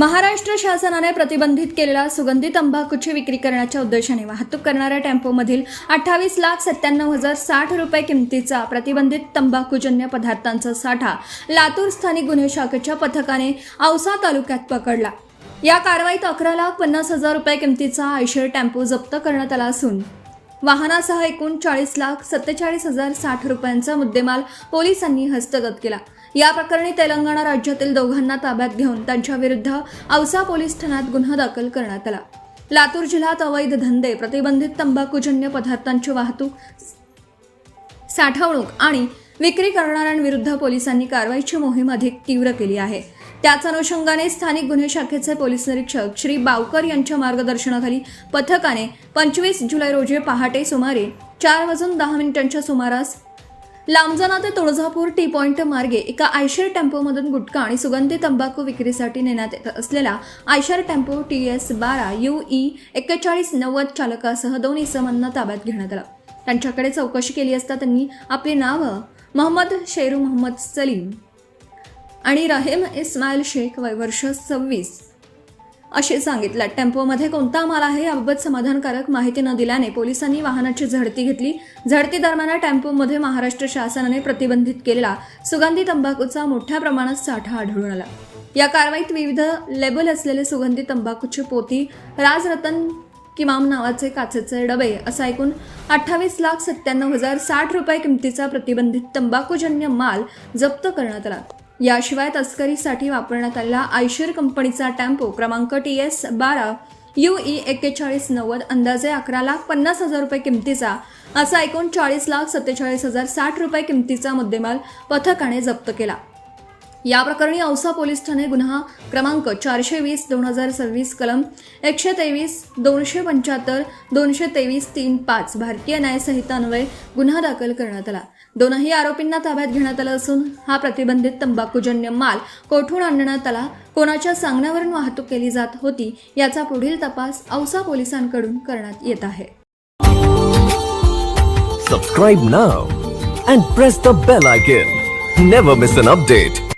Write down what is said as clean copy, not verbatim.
महाराष्ट्र शासनाने प्रतिबंधित केलेला सुगंधी तंबाखूची विक्री करण्याच्या उद्देशाने वाहतूक करणाऱ्या टेम्पोमधील 28,97,060 रुपये किमतीचा प्रतिबंधित तंबाखूजन्य पदार्थांचा साठा लातूर स्थानिक गुन्हे शाखेच्या पथकाने औसा तालुक्यात पकडला। या कारवाईत 11,50,000 रुपये किमतीचा आयशर टेम्पो जप्त करण्यात आला असून वाहनासह एकूण 40,47,060 रुपयांचा मुद्देमाल पोलिसांनी हस्तगत केला। या प्रकरणी तेलंगणा राज्यातील दोघांना ताब्यात घेऊन त्यांच्या विरुद्ध औसा पोलीस ठाण्यात गुन्हा दाखल करण्यात आला। लातूर जिल्ह्यात अवैध धंदे, प्रतिबंधित तंबाखूजन्य पदार्थांची वाहतूक, साठवणूक आणि विक्री करणाऱ्यांविरुद्ध पोलिसांनी कारवाईची मोहीम अधिक तीव्र केली आहे। त्याच अनुषंगाने स्थानिक गुन्हे शाखेचे पोलीस निरीक्षक श्री बावकर यांच्या मार्गदर्शनाखाली पथकाने 25 जुलै रोजी पहाटे सुमारे 4:10 सुमारास लांबजना ते तुळजापूर टी पॉइंट मार्गे एका आयशर टेम्पोमधून गुटखा आणि सुगंधी तंबाखू विक्रीसाठी नेण्यात येत असलेला आयशर टेम्पो TS12 UE 4190 चालकासह 2 इसमांना ताब्यात घेण्यात आला। त्यांच्याकडे चौकशी केली असता त्यांनी आपली नावं मोहम्मद शेरू मोहम्मद सलीम आणि रहीम इस्माईल शेख वय वर्ष 26 असे सांगितले। टेम्पोमध्ये कोणता माल आहे याबाबत समाधानकारक माहिती न दिल्याने पोलिसांनी वाहनाची झडती घेतली। झडती दरम्यान टेम्पोमध्ये महाराष्ट्र शासनाने प्रतिबंधित केलेला सुगंधी तंबाखूचा मोठ्या प्रमाणात साठा आढळून आला। या कारवाईत विविध लेबल असलेले सुगंधी तंबाखूची पोती, राजरतन किमाम नावाचे काचेचे डबे असा एकूण 28,97,060 रुपये किमतीचा प्रतिबंधित तंबाखूजन्य माल जप्त करण्यात आला। याशिवाय तस्करीसाठी वापरण्यात आलेला आयशर कंपनीचा टेम्पो क्रमांक TS12 UE 4190 अंदाजे 11,50,000 रुपये किमतीचा असा एकूण 40,47,060 रुपये किमतीचा मुद्देमाल पथकाने जप्त केला। या प्रकरणी औसा पोलीस ठाणे गुन्हा क्रमांक 420/2026 कलम 123 275 223 35 भारतीय न्याय संहिता अन्वये गुन्हा दाखल करण्यात आला। दोनही आरोपींना ताब्यात घेण्यात आलं असून हा प्रतिबंधित तंबाखूजन्य माल कोठून आणण्यात आला, कोणाच्या सांगण्यावरून वाहतूक केली जात होती याचा पुढील तपास औसा पोलिसांकडून करण्यात येत आहे। Subscribe now and press the bell icon. Never miss an update.